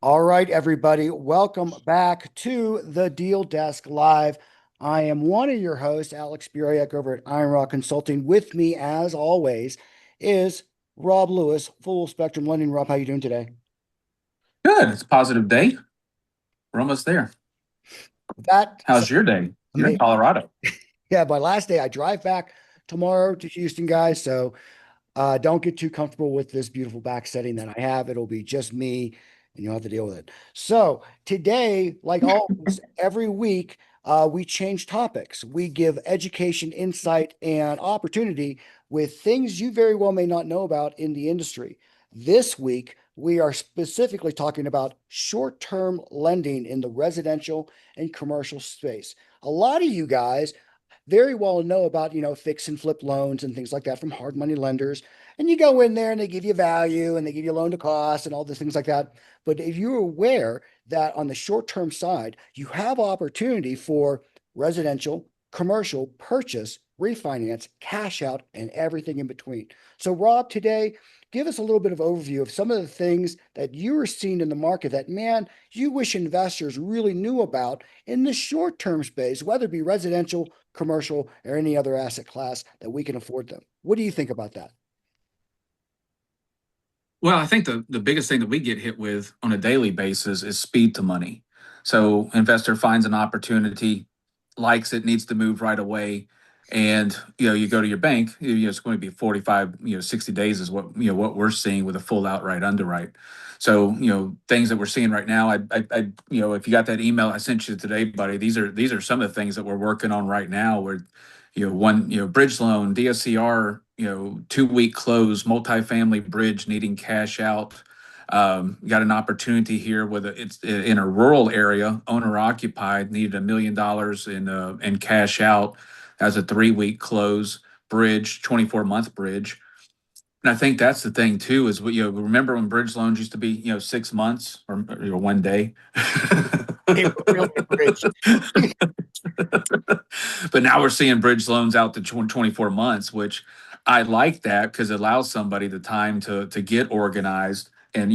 All right, everybody, welcome back to the Deal Desk Live. I am one of your hosts, Alex Buriak, over at Iron Rock Consulting. With me, as always, is Rob Lewis, Full Spectrum Lending. Rob, how you doing today? Good. It's a positive day. We're almost there. That How's your day? You're in amazing. Colorado. Yeah, my last day. I drive back tomorrow to Houston, guys. So don't get too comfortable with this beautiful back setting that I have. It'll be just me, and you'll have to deal with it. So today, like always, every week, we change topics. We give education, insight, and opportunity with things you very well may not know about in the industry. This week, we are specifically talking about short-term lending in the residential and commercial space. A lot of you guys very well know about, fix and flip loans and things like that from hard money lenders. And you go in there and they give you value and they give you loan to cost and all the things like that. But if you're aware that on the short-term side, you have opportunity for residential, commercial purchase, refinance, cash out, and everything in between. So, Rob, today, give us a little bit of overview of some of the things that you are seeing in the market that, man, you wish investors really knew about in the short-term space, whether it be residential, commercial, or any other asset class that we can afford them. What do you think about that? Well, I think the biggest thing that we get hit with on a daily basis is speed to money. So investor finds an opportunity, likes it, needs to move right away. And you go to your bank, it's going to be 45, 60 days is what we're seeing with a full outright underwrite. So, things that we're seeing right now, if you got that email I sent you today, buddy, these are some of the things that we're working on right now where bridge loan, DSCR, 2 week close, multifamily bridge needing cash out. Got an opportunity here with it's in a rural area, owner occupied, needed $1 million in cash out as a 3 week close bridge, 24-month bridge. And I think that's the thing too, is remember when bridge loans used to be, 6 months or one day. They were really abridged. But now we're seeing bridge loans out to 24 months, which I like that because it allows somebody the time to get organized and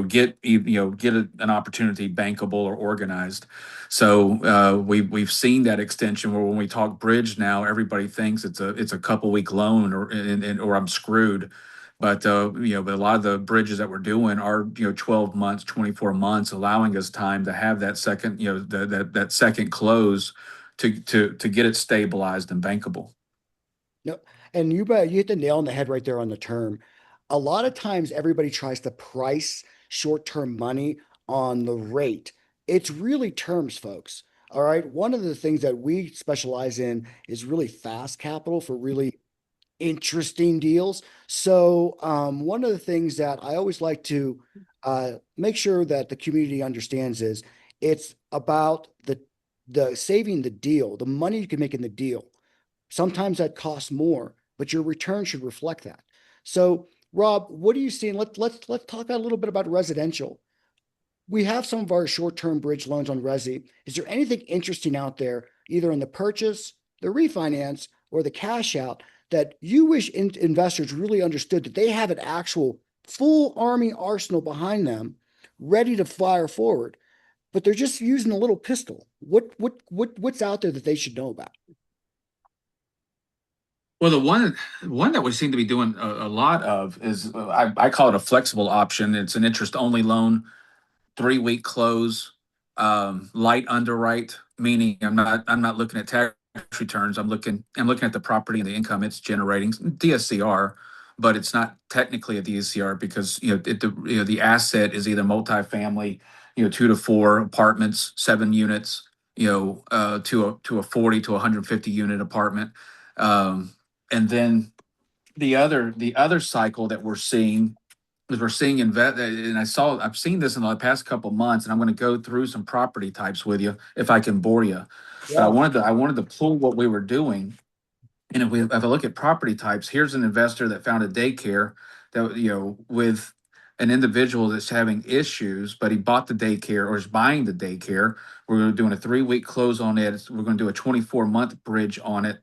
get an opportunity bankable or organized. So we've seen that extension where when we talk bridge now, everybody thinks it's a couple week loan or I'm screwed. But a lot of the bridges that we're doing are 12 months, 24 months, allowing us time to have that second that second close to get it stabilized and bankable. No, and you hit the nail on the head right there on the term. A lot of times everybody tries to price short-term money on the rate. It's really terms, folks. All right. One of the things that we specialize in is really fast capital for really interesting deals. So, one of the things that I always like to make sure that the community understands is it's about the saving the deal, the money you can make in the deal. Sometimes that costs more, but your return should reflect that. So, Rob, what are you seeing? Let's talk a little bit about residential. We have some of our short-term bridge loans on Resi. Is there anything interesting out there, either in the purchase, the refinance, or the cash out that you wish investors really understood that they have an actual full army arsenal behind them, ready to fire forward, but they're just using a little pistol? What's out there that they should know about? Well, the one that we seem to be doing a lot of is I call it a flexible option. It's an interest only loan, 3 week close, light underwrite, meaning I'm not looking at tax returns. I'm looking at the property and the income it's generating, DSCR, but it's not technically a DSCR because the asset is either multifamily, 2 to 4 apartments, 7 units, to a 40 to 150 unit apartment. And then the other cycle that we're seeing is we're seeing and I've seen this in the past couple months, and I'm going to go through some property types with you if I can bore you. But I Yeah. wanted to pull what we were doing, and if I look at property types, here's an investor that found a daycare that with an individual that's having issues, but he bought the daycare or is buying the daycare. We're doing a 3 week close on it. We're going to do a 24-month bridge on it,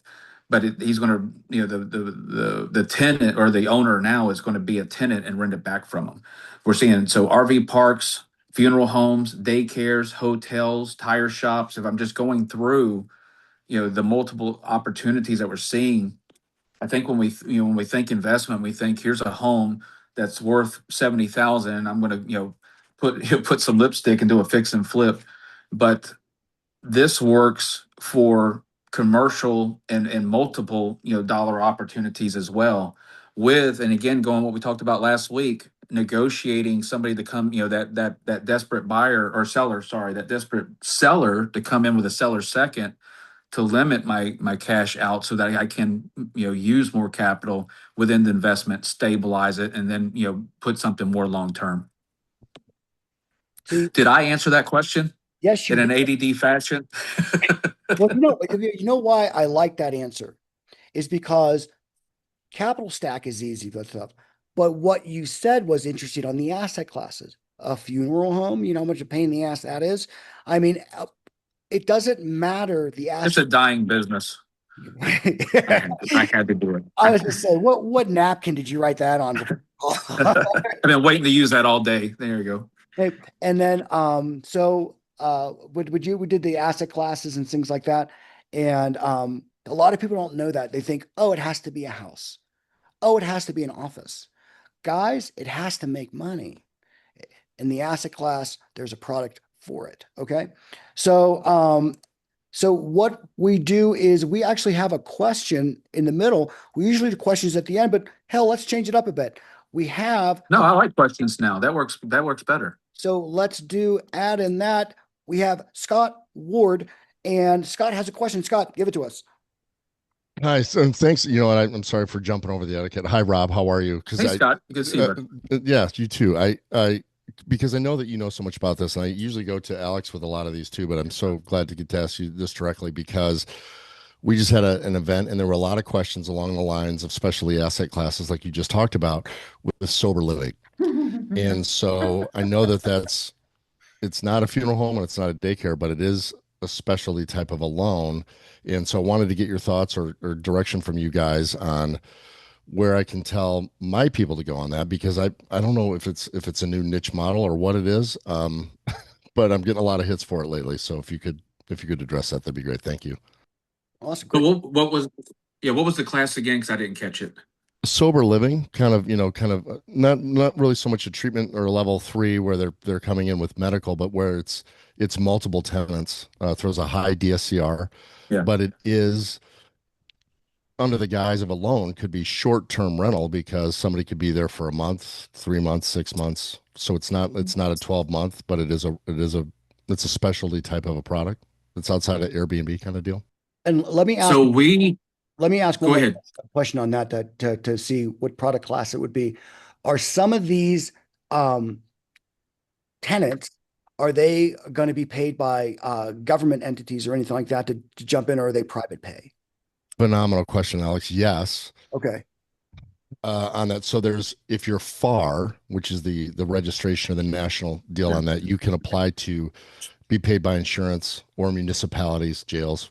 but he's going to the tenant or the owner now is going to be a tenant and rent it back from him. We're seeing so RV parks, funeral homes, daycares, hotels, tire shops. If I'm just going through, the multiple opportunities that we're seeing, I think when we think investment, we think here's a home that's worth 70,000. I'm going to, put put some lipstick and do a fix and flip, but this works for commercial and multiple dollar opportunities as well. With, and again, going what we talked about last week, negotiating somebody to come, that desperate buyer or seller, sorry, that desperate seller to come in with a seller second to limit my cash out so that I can use more capital within the investment, stabilize it, and then put something more long term. See, Did I answer that question yes, you in did. an ADD fashion? Well, you know why I like that answer is because capital stack is easy with stuff. But what you said was interesting on the asset classes. A funeral home, you know how much a pain in the ass that is? I mean, it doesn't matter the It's asset. a dying business. I had to do it. I was just saying, what napkin did you write that on? I've been waiting to use that all day. There you go. Hey, and then would you we did the asset classes and things like that. And a lot of people don't know that. They think, oh, it has to be a house. Oh, it has to be an office. Guys, it has to make money. In the asset class, there's a product for it. Okay. So so what we do is we actually have a question in the middle. We usually do questions at the end, but hell, let's change it up a bit. We have No, I like questions now. That works. That works better. So let's do add in that. We have Scott Ward, and Scott has a question. Scott, give it to us. Hi, so thanks. I'm sorry for jumping over the etiquette. Hi, Rob. How are you? Hey, Scott. Good to see you, bud. Yes, you too. Because I know that you know so much about this, and I usually go to Alex with a lot of these too. But I'm so glad to get to ask you this directly because we just had an event, and there were a lot of questions along the lines of specialty asset classes, like you just talked about, with sober living. And so I know that it's not a funeral home and it's not a daycare, but it is a specialty type of a loan. And so I wanted to get your thoughts or direction from you guys on where I can tell my people to go on that because I don't know if it's a new niche model or what it is. But I'm getting a lot of hits for it lately. So if you could address that, that'd be great. Thank you. Awesome. But Great. what was the class again? Because I didn't catch it. Sober living, kind of not really so much a treatment or a level 3 where they're coming in with medical, but where it's multiple tenants, throws a high DSCR, Yeah. but it is under the guise of a loan, could be short-term rental because somebody could be there for a month, 3 months, 6 months. So it's not a 12-month, but it's a specialty type of a product. It's outside of Airbnb kind of deal. And So let me ask one go more ahead. question on that to see what product class it would be. Are some of these um, tenants, are they going to be paid by government entities or anything like that to jump in, or are they private pay? Phenomenal question, Alex. Yes, Okay. on that. So there's if you're FAR, which is the registration or the national deal Yeah. on that, you can apply to be paid by insurance or municipalities, jails,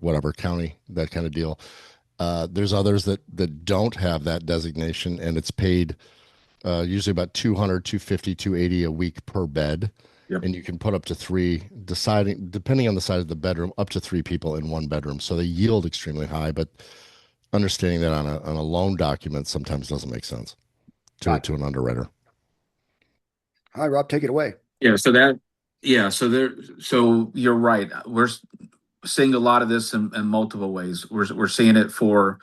whatever county, that kind of deal. There's others that don't have that designation, and it's paid usually about 200, 250, 280 a week per bed. Yep. And you can put up to three, deciding depending on the size of the bedroom, up to three people in one bedroom. So they yield extremely high, but understanding that on a loan document sometimes doesn't make sense to Got it. to an underwriter. All right, Rob, take it away. Yeah. So that. Yeah. So you're right. We're seeing a lot of this in multiple ways. We're seeing it for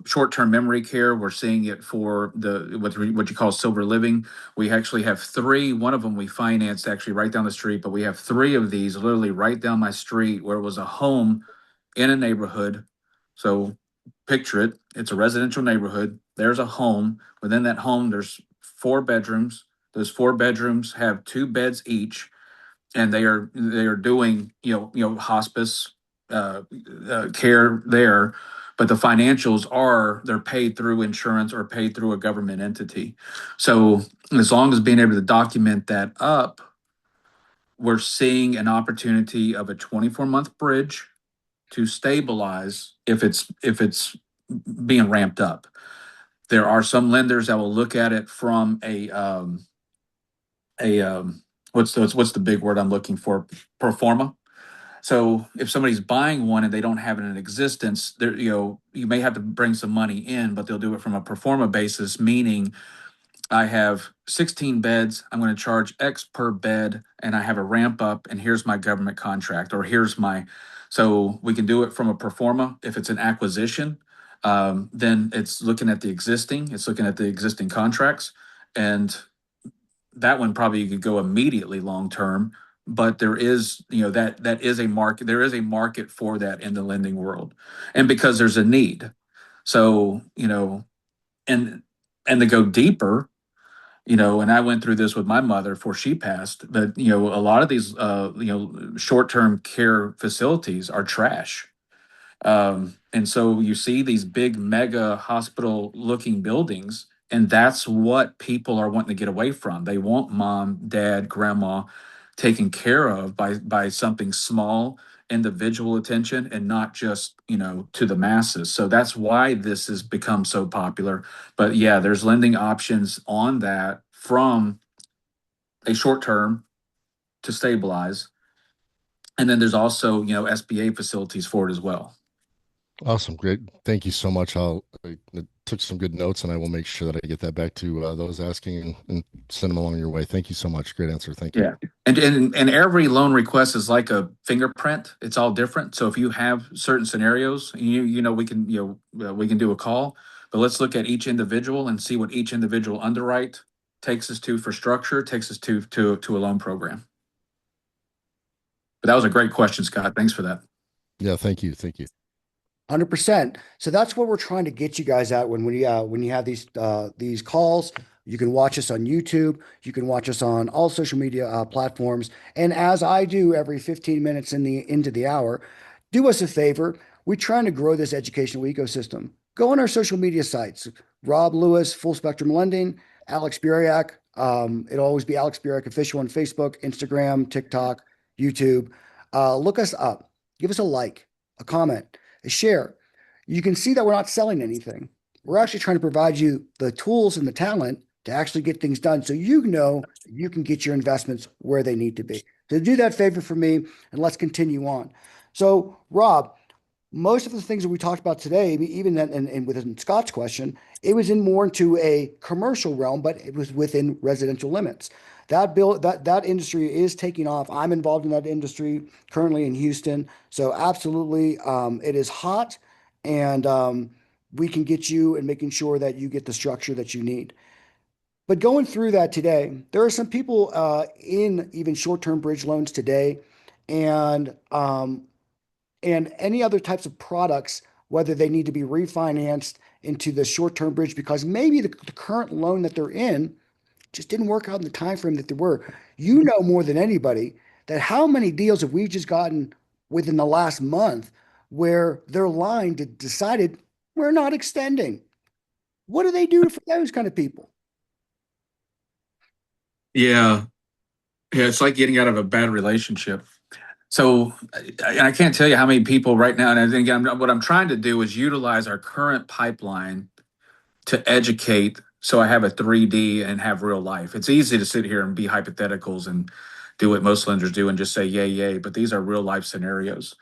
short term memory care. We're seeing it for what you call silver living. We actually have three. One of them we financed actually right down the street, but we have three of these literally right down my street where it was a home in a neighborhood. So picture it. It's a residential neighborhood. There's a home. Within that home, there's four bedrooms. Those four bedrooms have two beds each, and they are doing hospice care there, but the financials are they're paid through insurance or paid through a government entity. So as long as being able to document that up, we're seeing an opportunity of a 24-month bridge to stabilize if it's being ramped up. There are some lenders that will look at it from a what's the big word I'm looking for? Pro forma. So if somebody's buying one and they don't have it in existence, there you may have to bring some money in, but they'll do it from a pro forma basis, meaning I have 16 beds. I'm going to charge X per bed, and I have a ramp up, and here's my government contract, or here's my. So we can do it from a pro forma. If it's an acquisition, then it's looking at the existing contracts, and that one probably you could go immediately long term. But there is, that is a market. There is a market for that in the lending world, and because there's a need. So and to go deeper, and I went through this with my mother before she passed, but a lot of these short-term care facilities are trash. And so you see these big mega hospital looking buildings, and that's what people are wanting to get away from. They want mom, dad, grandma taken care of by something small, individual attention, and not just, to the masses. So that's why this has become so popular. But yeah, there's lending options on that from a short term to stabilize. And then there's also, SBA facilities for it as well. Awesome. Great. Thank you so much. I took some good notes and I will make sure that I get that back to those asking and send them along your way. Thank you so much. Great answer. Thank you. Yeah. And every loan request is like a fingerprint. It's all different. So if you have certain scenarios, we can do a call, but let's look at each individual and see what each individual underwrite takes us to for structure, takes us to a loan program. But that was a great question, Scott. Thanks for that. Yeah. Thank you. Thank you. 100%. So that's what we're trying to get you guys at when you have these calls. You can watch us on YouTube. You can watch us on all social media platforms. And as I do every 15 minutes into the hour, do us a favor. We're trying to grow this educational ecosystem. Go on our social media sites. Rob Lewis, Full Spectrum Lending, Alex Buriak. It'll always be Alex Buriak Official on Facebook, Instagram, TikTok, YouTube. Look us up. Give us a like, a comment, a share. You can see that we're not selling anything. We're actually trying to provide you the tools and the talent to actually get things done so you can get your investments where they need to be. So do that favor for me and let's continue on. So, Rob, most of the things that we talked about today, even and within Scott's question, it was in more into a commercial realm, but it was within residential limits. That industry is taking off. I'm involved in that industry currently in Houston, so absolutely, it is hot, and we can get you and making sure that you get the structure that you need. But going through that today, there are some people in even short-term bridge loans today, and any other types of products, whether they need to be refinanced into the short-term bridge because maybe the current loan that they're in just didn't work out in the time frame that they were. You know more than anybody that how many deals have we just gotten within the last month where their line decided we're not extending. What do they do for those kind of people? Yeah. Yeah. It's like getting out of a bad relationship. So I can't tell you how many people right now, and again, what I'm trying to do is utilize our current pipeline to educate so I have a 3D and have real life. It's easy to sit here and be hypotheticals and do what most lenders do and just say yay, yay, but these are real life scenarios.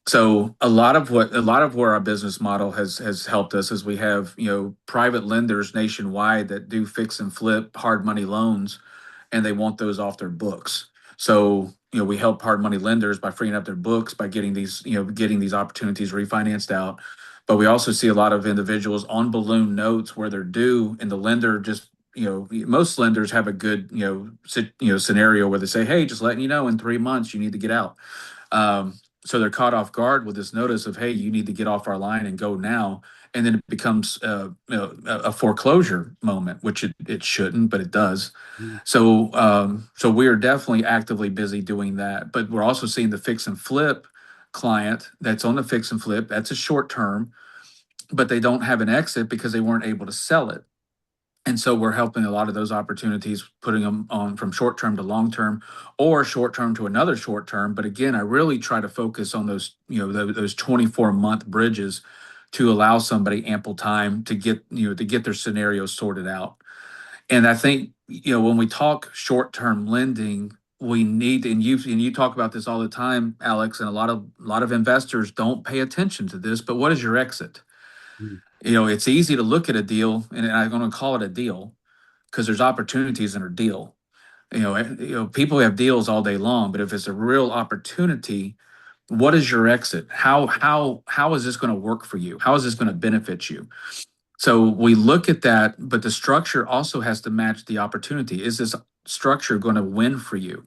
So a lot of where our business model has helped us is we have, private lenders nationwide that do fix and flip hard money loans and they want those off their books. So, we help hard money lenders by freeing up their books by getting these opportunities refinanced out. But we also see a lot of individuals on balloon notes where they're due, and the lender just, most lenders have a good, scenario where they say, hey, just letting you know in 3 months you need to get out. So they're caught off guard with this notice of, hey, you need to get off our line and go now. And then it becomes a foreclosure moment, which it shouldn't, but it does. Mm. So we are definitely actively busy doing that. But we're also seeing the fix and flip client that's on the fix and flip. That's a short term, but they don't have an exit because they weren't able to sell it. And so we're helping a lot of those opportunities, putting them on from short term to long term or short term to another short term. But again, I really try to focus on those, those 24-month bridges to allow somebody ample time to get their scenarios sorted out. And I think when we talk short-term lending, we need, and you talk about this all the time, Alex, and a lot of investors don't pay attention to this, but what is your exit? Mm. It's easy to look at a deal, and I'm going to call it a deal because there's opportunities in a deal. People have deals all day long, but if it's a real opportunity, what is your exit? How is this going to work for you? How is this going to benefit you? So we look at that, but the structure also has to match the opportunity. Is this structure going to win for you?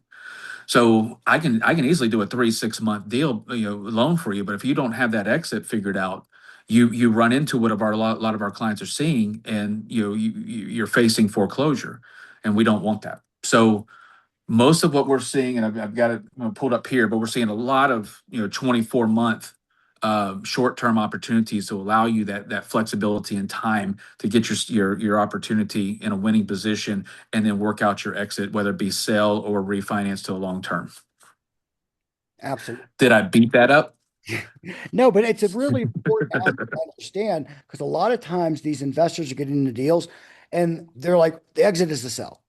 So I can easily do a 3 6 month deal, loan for you, but if you don't have that exit figured out, you run into what a lot of our clients are seeing, and you're facing foreclosure, and we don't want that. So most of what we're seeing, and I've got it pulled up here, but we're seeing a lot of 24-month short-term opportunities to allow you that flexibility and time to get your opportunity in a winning position, and then work out your exit, whether it be sell or refinance to a long term. Absolutely. Did I beat that up? No, but it's a really important aspect to understand, because a lot of times these investors are getting into deals and they're like, the exit is to sell.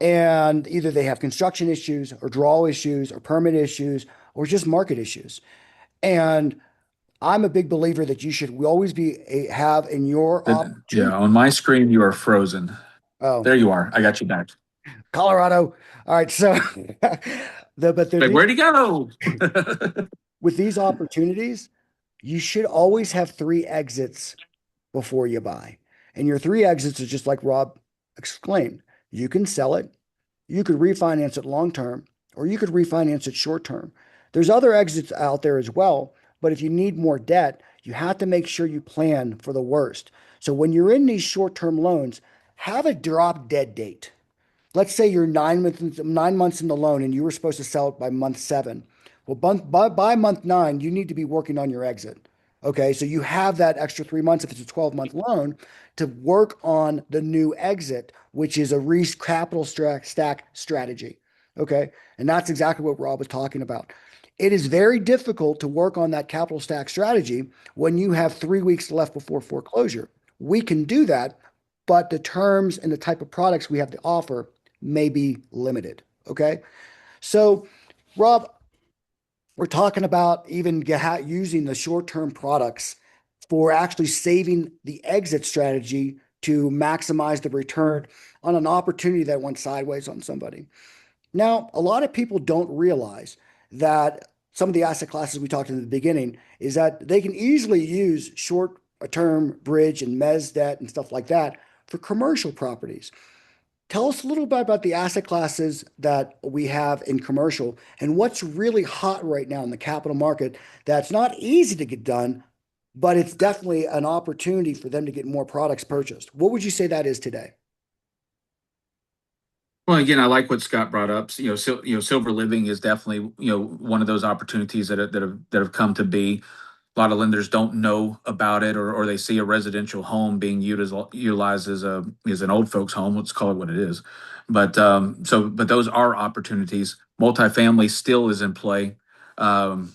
And either they have construction issues or draw issues or permit issues or just market issues. And I'm a big believer that you should always have in your Yeah, opportunity. on my screen you are frozen. Oh, There you are. I got you back. Colorado. All right. So, but Like, where'd he go? with these opportunities, you should always have three exits before you buy. And your three exits is just like Rob exclaimed. You can sell it, you could refinance it long term, or you could refinance it short term. There's other exits out there as well, but if you need more debt, you have to make sure you plan for the worst. So when you're in these short term loans, have a drop dead date. Let's say you're 9 months in the loan and you were supposed to sell it by month 7. Well, by month 9, you need to be working on your exit. Okay, so you have that extra 3 months if it's a 12-month loan to work on the new exit, which is a capital stack strategy. Okay, and that's exactly what Rob was talking about. It is very difficult to work on that capital stack strategy when you have 3 weeks left before foreclosure. We can do that, but the terms and the type of products we have to offer may be limited. Okay. So, Rob, we're talking about even using the short term products for actually saving the exit strategy to maximize the return on an opportunity that went sideways on somebody. Now, a lot of people don't realize that some of the asset classes we talked in the beginning is that they can easily use short term bridge and mezz debt and stuff like that for commercial properties. Tell us a little bit about the asset classes that we have in commercial and what's really hot right now in the capital market that's not easy to get done, but it's definitely an opportunity for them to get more products purchased. What would you say that is today? Well, again, I like what Scott brought up. Silver living is definitely one of those opportunities that have come to be. A lot of lenders don't know about it, or they see a residential home being utilized as an old folks home. Let's call it what it is. But those are opportunities. Multifamily still is in play. Um,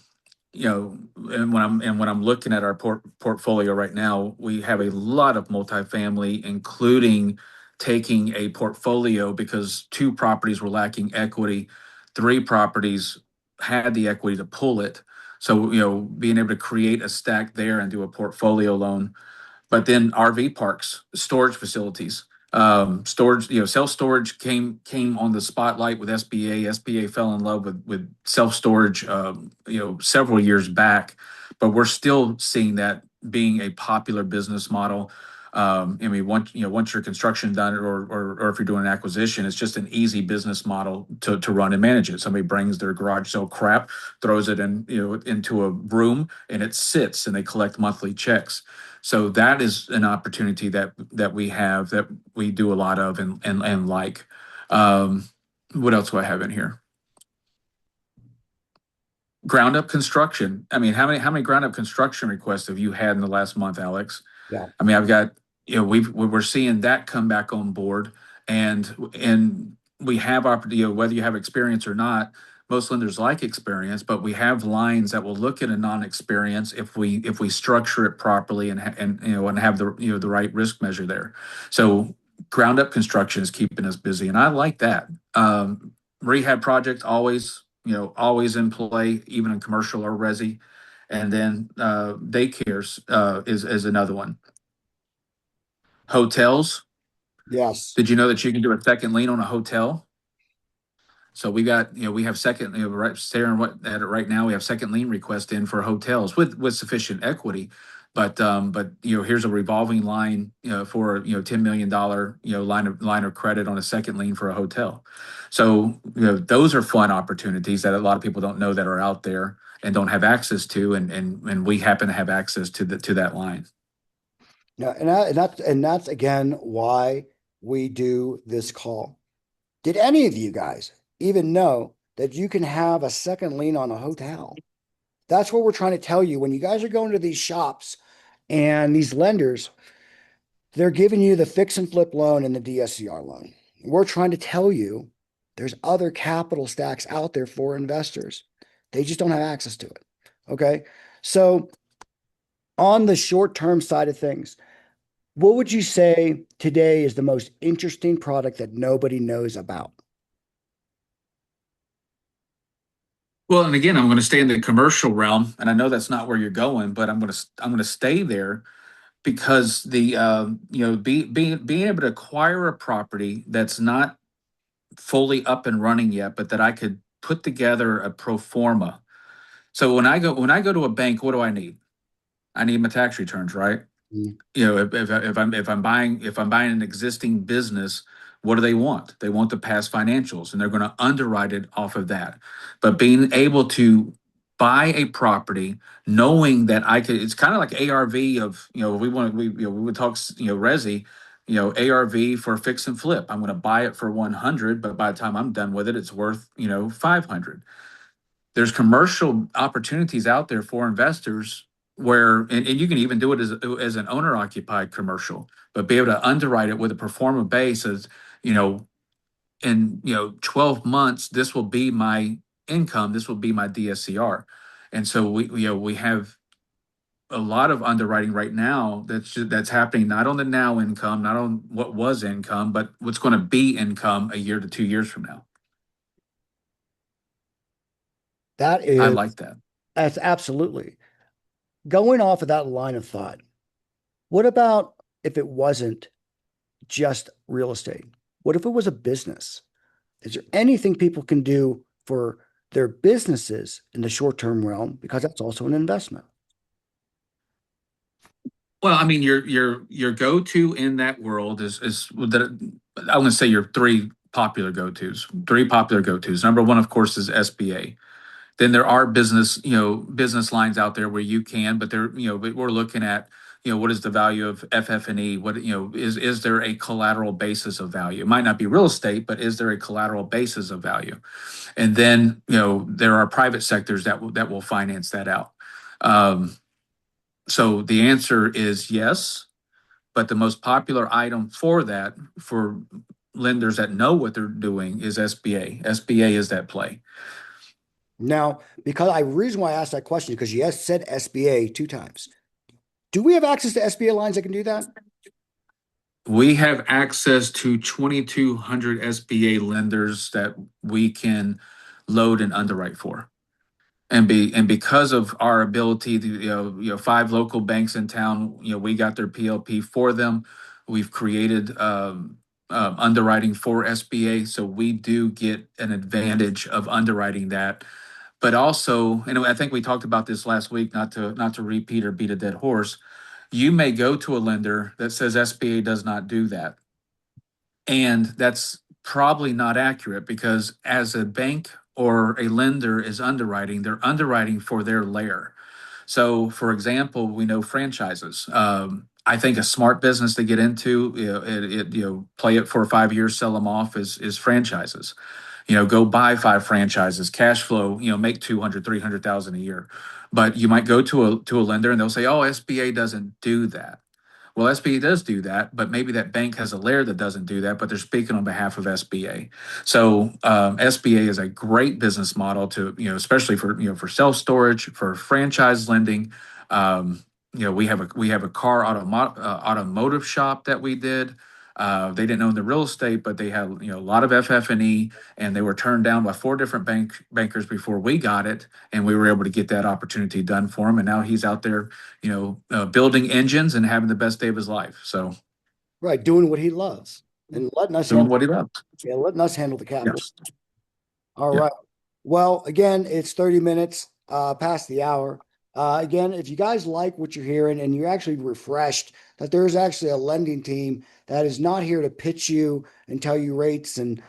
and when I'm looking at our portfolio right now, we have a lot of multifamily, including taking a portfolio because 2 properties were lacking equity, 3 properties had the equity to pull it. So, being able to create a stack there and do a portfolio loan. But then RV parks, storage facilities, storage, self storage came on the spotlight with SBA. SBA fell in love with self storage, several years back, but we're still seeing that being a popular business model. I mean, once your construction done, or if you're doing an acquisition, it's just an easy business model to run and manage it. Somebody brings their garage sale crap, throws it into a room, and it sits, and they collect monthly checks. So that is an opportunity that we have, that we do a lot of, and like. Um, what else do I have in here? Ground up construction. I mean, how many ground up construction requests have you had in the last month, Alex? Yeah. I mean, I've got, we're seeing that come back on board, and we have opportunity, whether you have experience or not. Most lenders like experience, but we have lines that will look at a non-experience if we structure it properly, and have the the right risk measure there. So ground up construction is keeping us busy, and I like that. Rehab projects always, always in play, even in commercial or resi, and then daycares is another one. Hotels. Yes. Did you know that you can do a second lien on a hotel? So we got, we have second, right, staring at it right now. We have second lien request in for hotels with sufficient equity, but here's a revolving line, for $10 million, line of credit on a second lien for a hotel. So those are fun opportunities that a lot of people don't know that are out there and don't have access to, and we happen to have access to that line. No, and that's again why we do this call. Did any of you guys even know that you can have a second lien on a hotel? That's what we're trying to tell you. When you guys are going to these shops and these lenders, they're giving you the fix and flip loan and the DSCR loan. We're trying to tell you there's other capital stacks out there for investors. They just don't have access to it. Okay. So on the short term side of things, what would you say today is the most interesting product that nobody knows about? Well, and again, I'm going to stay in the commercial realm, and I know that's not where you're going, but I'm going to stay there because the being able to acquire a property that's not fully up and running yet, but that I could put together a pro forma. So when I go to a bank, what do I need? I need my tax returns, right? Mm. If I'm buying an existing business, what do they want? They want the past financials, and they're going to underwrite it off of that. But being able to buy a property, knowing that I could, it's kind of like ARV of, we would talk, resi, ARV for fix and flip. I'm going to buy it for 100, but by the time I'm done with it, it's worth 500. There's commercial opportunities out there for investors where, and you can even do it as an owner occupied commercial, but be able to underwrite it with a performance base as, in 12 months, this will be my income, this will be my DSCR. And so we have a lot of underwriting right now that's happening not on the now income, not on what was income, but what's going to be income a year to 2 years from now. That I is, like that. that's absolutely going off of that line of thought. What about if it wasn't just real estate? What if it was a business? Is there anything people can do for their businesses in the short term realm? Because that's also an investment. Well, I mean, your go to in that world is that I'm going to say your three popular go tos. Three popular go tos. Number one, of course, is SBA. Then there are business lines out there where you can, but we're looking at, what is the value of FF&E? What, is there a collateral basis of value? It might not be real estate, but is there a collateral basis of value? And then, there are private sectors that will finance that out. So the answer is yes, but the most popular item for that, for lenders that know what they're doing, is SBA. SBA is that play. Now, because I reason why I asked that question because you said SBA two times. Do we have access to SBA lines that can do that? We have access to 2,200 SBA lenders that we can load and underwrite for. And because of our ability to, five local banks in town, we got their PLP for them. We've created underwriting for SBA, so we do get an advantage of underwriting that. But also, and I think we talked about this last week, not to repeat or beat a dead horse. You may go to a lender that says SBA does not do that, and that's probably not accurate because as a bank or a lender is underwriting, they're underwriting for their layer. So, for example, we know franchises. I think a smart business to get into, play it for 5 years, sell them off is franchises. Go buy 5 franchises, cash flow, make 200, 300,000 a year. But you might go to a lender and they'll say, "Oh, SBA doesn't do that." Well, SBA does do that, but maybe that bank has a layer that doesn't do that, but they're speaking on behalf of SBA. So SBA is a great business model to, especially for self storage, for franchise lending. We have a car automotive shop that we did. They didn't own the real estate, but they had a lot of FF&E, and they were turned down by four different bankers before we got it, and we were able to get that opportunity done for him. And now he's out there, building engines and having the best day of his life. So Right, doing what he loves and doing what he loves. letting us handle the capital. Yes. All Yeah. right. Well, again, it's 30 minutes past the hour. Again, if you guys like what you're hearing and you're actually refreshed that there's actually a lending team that is not here to pitch you and tell you rates and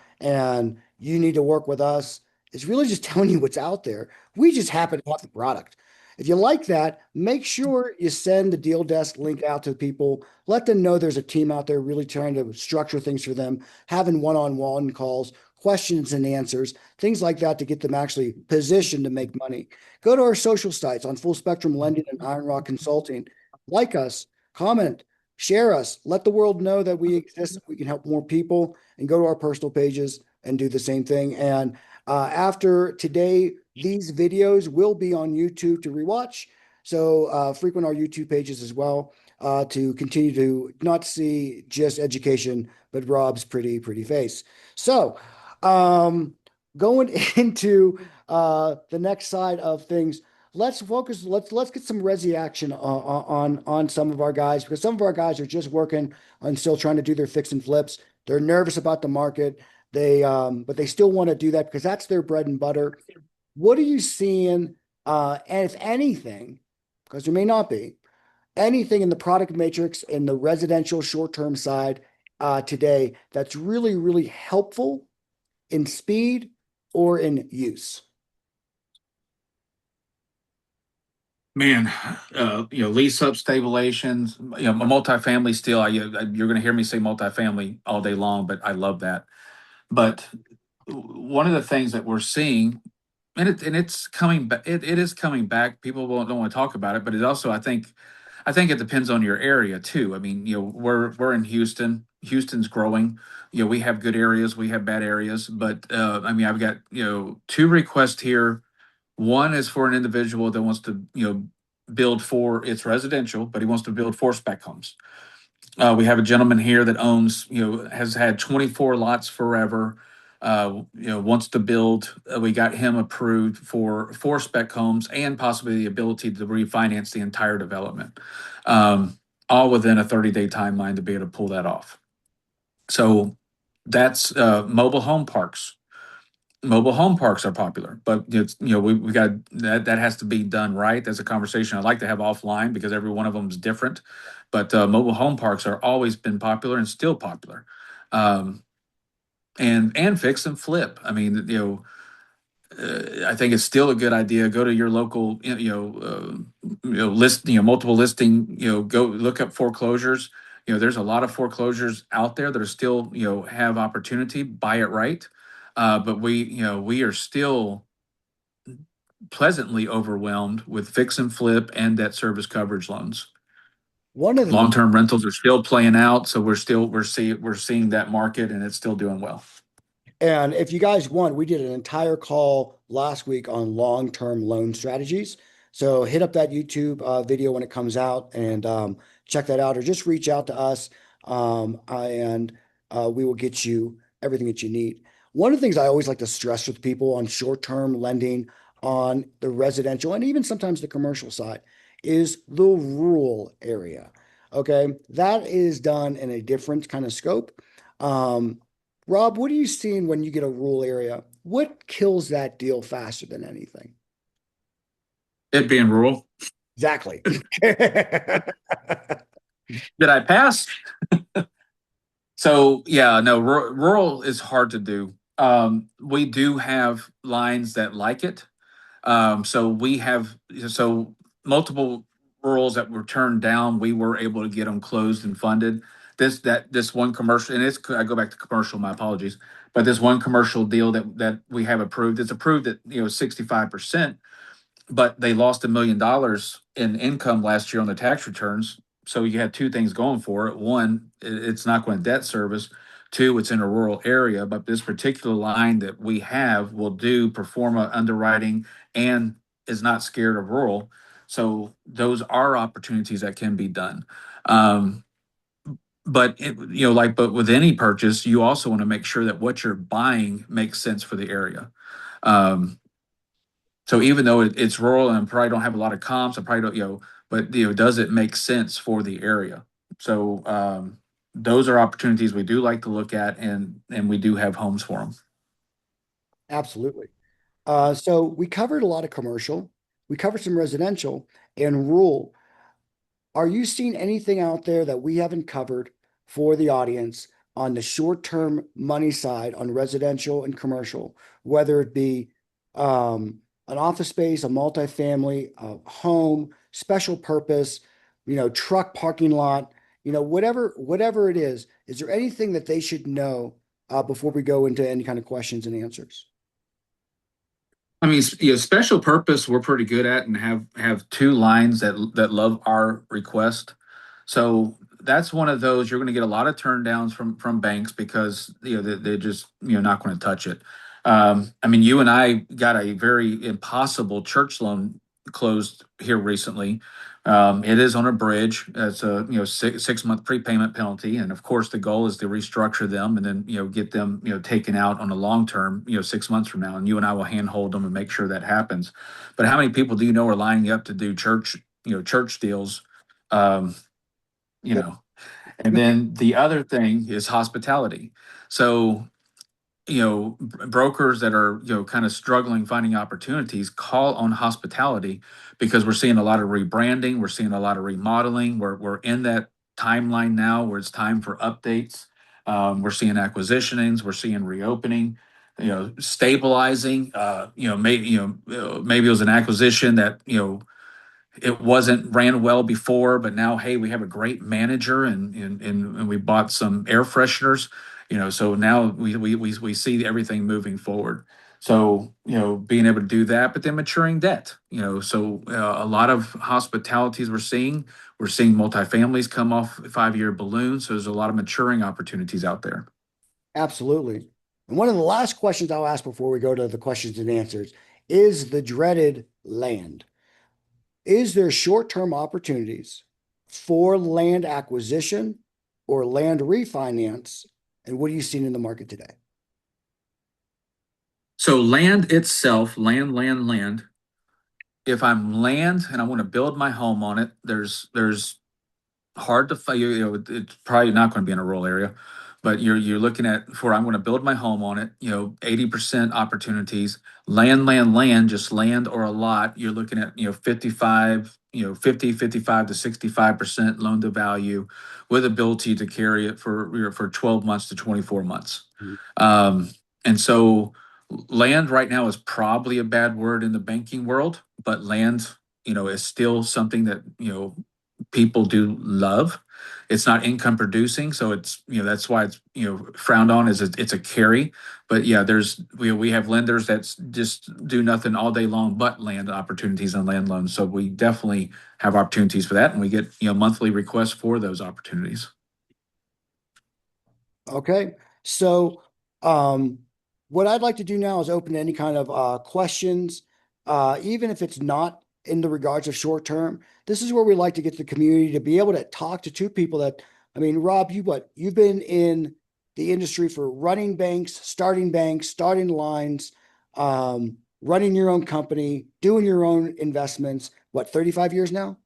you need to work with us, it's really just telling you what's out there. We just happen to have the product. If you like that, make sure you send the deal desk link out to people. Let them know there's a team out there really trying to structure things for them, having one-on-one calls, questions and answers, things like that to get them actually positioned to make money. Go to our social sites on Full Spectrum Lending and Iron Rock Consulting. Like us, comment, share us, let the world know that we exist, we can help more people, and go to our personal pages and do the same thing. And after today, these videos will be on YouTube to rewatch. So frequent our YouTube pages as well to continue to not see just education, but Rob's pretty face. So going into the next side of things, let's focus. Let's get some resi action on some of our guys because some of our guys are just working on still trying to do their fix and flips. They're nervous about the market. But they still want to do that because that's their bread and butter. What are you seeing, and if anything, because there may not be anything in the product matrix in the residential short-term side today that's really helpful in speed or in use? Man, lease up stabilizations, a multifamily still. You're going to hear me say multifamily all day long, but I love that. But one of the things that we're seeing, and it's coming back. It is coming back. People don't want to talk about it, but it also, I think it depends on your area too. I mean, we're in Houston. Houston's growing. We have good areas, we have bad areas, but I mean, I've got two requests here. One is for an individual that wants to build for it's residential, but he wants to build four spec homes. We have a gentleman here that owns, has had 24 lots forever. Wants to build. We got him approved for four spec homes and possibly the ability to refinance the entire development, all within a 30-day timeline to be able to pull that off. So that's mobile home parks. Mobile home parks are popular, but we got that has to be done right. That's a conversation I'd like to have offline because every one of them is different. But mobile home parks are always been popular and still popular, um, and fix and flip. I mean, I think it's still a good idea. Go to your local, list, multiple listing. Go look up foreclosures. There's a lot of foreclosures out there that are still, have opportunity. Buy it right, but we are still pleasantly overwhelmed with fix and flip and debt service coverage loans. One of the Long term rentals are still playing out, so we're seeing that market and it's still doing well. And if you guys want, we did an entire call last week on long-term loan strategies. So hit up that YouTube video when it comes out and check that out, or just reach out to us and we will get you everything that you need. One of the things I always like to stress with people on short-term lending on the residential and even sometimes the commercial side is the rural area. Okay, that is done in a different kind of scope. Um, Rob, what are you seeing when you get a rural area? What kills that deal faster than anything? It being rural. Exactly. Did I pass? So yeah, no, rural is hard to do. We do have lines that like it. So we have multiple rurals that were turned down. We were able to get them closed and funded. This one commercial, and I go back to commercial. My apologies, but this one commercial deal that we have approved, it's approved at 65%, but they lost $1 million in income last year on the tax returns. So you had two things going for it. One, it's not going to debt service. Two, it's in a rural area, but this particular line that we have will do performa underwriting and is not scared of rural. So those are opportunities that can be done. Um, but but with any purchase, you also want to make sure that what you're buying makes sense for the area. Um, so even though it's rural and probably don't have a lot of comps, I probably don't, but does it make sense for the area? So those are opportunities we do like to look at, and we do have homes for them. Absolutely. So we covered a lot of commercial, we covered some residential and rural. Are you seeing anything out there that we haven't covered for the audience on the short-term money side on residential and commercial, whether it be an office space, a multifamily, a home, special purpose, truck parking lot, whatever it is there anything that they should know before we go into any kind of questions and answers? I mean, special purpose we're pretty good at, and have two lines that love our request. So that's one of those you're going to get a lot of turn downs from banks because they're just not going to touch it. I mean, you and I got a very impossible church loan closed here recently. It is on a bridge. It's a 6 month prepayment penalty, and of course the goal is to restructure them and then get them taken out on a long term 6 months from now. And you and I will handhold them and make sure that happens. But how many people do you know are lining up to do church deals? Um, you Good. know, and then the other thing is hospitality. So brokers that are kind of struggling finding opportunities call on hospitality because we're seeing a lot of rebranding, we're seeing a lot of remodeling, we're in that timeline now where it's time for updates. We're seeing acquisitionings, we're seeing reopening, stabilizing. Maybe it was an acquisition that it wasn't ran well before, but now, hey, we have a great manager, and we bought some air fresheners. So now we see everything moving forward. So being able to do that, but then maturing debt. So a lot of hospitalities we're seeing multifamilies come off 5-year balloons. So there's a lot of maturing opportunities out there. Absolutely. And one of the last questions I'll ask before we go to the questions and answers is the dreaded land. Is there short-term opportunities for land acquisition or land refinance? And what are you seeing in the market today? So land itself, land. If I'm land and I want to build my home on it, there's hard to find. It's probably not going to be in a rural area, but you're looking at for I'm going to build my home on it. 80% opportunities. Land, just land or a lot. You're looking at 55, 55 to 65% loan to value, with ability to carry it for 12 months to 24 months. Mhm. And so land right now is probably a bad word in the banking world, but land is still something that people do love. It's not income producing, so it's that's why it's frowned on as it's a carry. But yeah, we have lenders that just do nothing all day long but land opportunities and land loans. So we definitely have opportunities for that, and we get monthly requests for those opportunities. Okay. So, what I'd like to do now is open any kind of questions, even if it's not in the regards of short term. This is where we like to get the community to be able to talk to two people that, I mean, Rob, you've been in the industry for running banks, starting lines, running your own company, doing your own investments. What, 35 years now?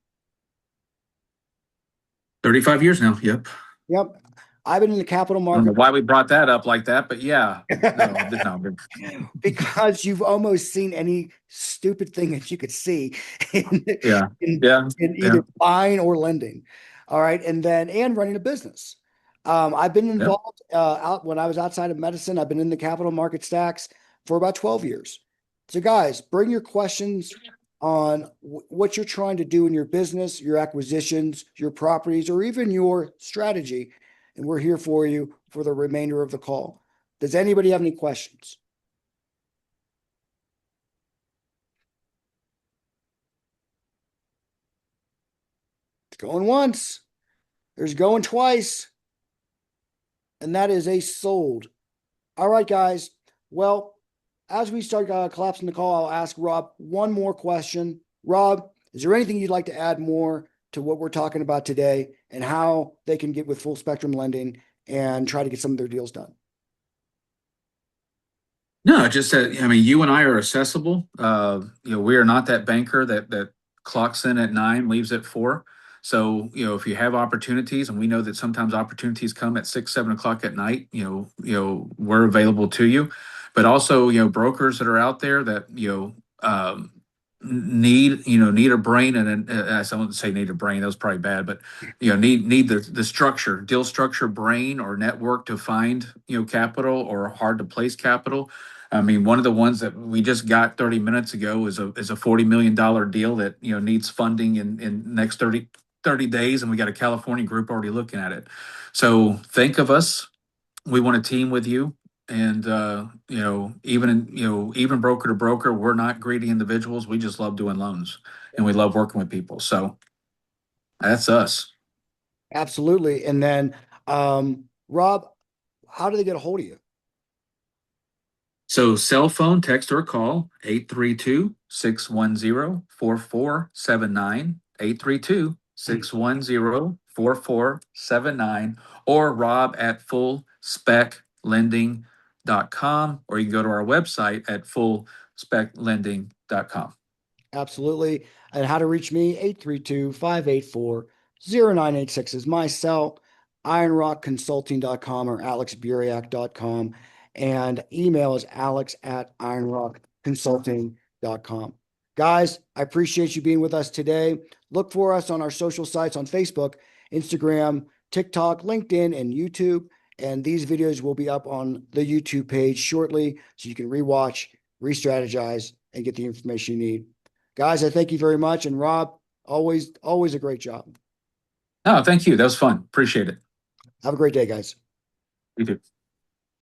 35 years now. Yep. Yep. I've been in the capital I don't know market why we brought that up like that, but yeah, no. because you've almost seen any stupid thing that you could see in, Yeah, in, yeah, in yeah, either buying or lending. All right. And running a business. I've been yeah. involved out when I was outside of medicine. I've been in the capital market stacks for about 12 years. So, guys, bring your questions on what you're trying to do in your business, your acquisitions, your properties, or even your strategy. And we're here for you for the remainder of the call. Does anybody have any questions? It's going once. There's going twice. And that is a sold. All right, guys. Well, as we start collapsing the call, I'll ask Rob one more question. Rob, is there anything you'd like to add more to what we're talking about today and how they can get with full spectrum lending and try to get some of their deals done? No, just that, I mean, you and I are accessible. We are not that banker that clocks in at 9, leaves at 4. So, if you have opportunities, and we know that sometimes opportunities come at 6, 7 o'clock at night, we're available to you. But also, brokers that are out there that, need a brain, and I don't say need a brain, that was probably bad, but need the structure, deal structure, brain or network to find capital or hard to place capital. I mean, one of the ones that we just got 30 minutes ago is a $40 million deal that needs funding in next 30 days, and we got a California group already looking at it. So think of us. We want to team with you. And even broker to broker, we're not greedy individuals. We just love doing loans, and we love working with people. So that's us. Absolutely. And then, Rob, how do they get a hold of you? So cell phone, text, or call 832-610-4479, 832-610-4479, or Rob at fullspeclending.com, or you can go to our website at fullspeclending.com. Absolutely. And how to reach me, 832-584-0986 is my cell, ironrockconsulting.com or alexburiak.com. And email is alex@ironrockconsulting.com. Guys, I appreciate you being with us today. Look for us on our social sites on Facebook, Instagram, TikTok, LinkedIn, and YouTube. And these videos will be up on the YouTube page shortly, so you can rewatch, re-strategize, and get the information you need. Guys, I thank you very much. And Rob, always a great job. Oh, thank you. That was fun. Appreciate it. Have a great day, guys. You too.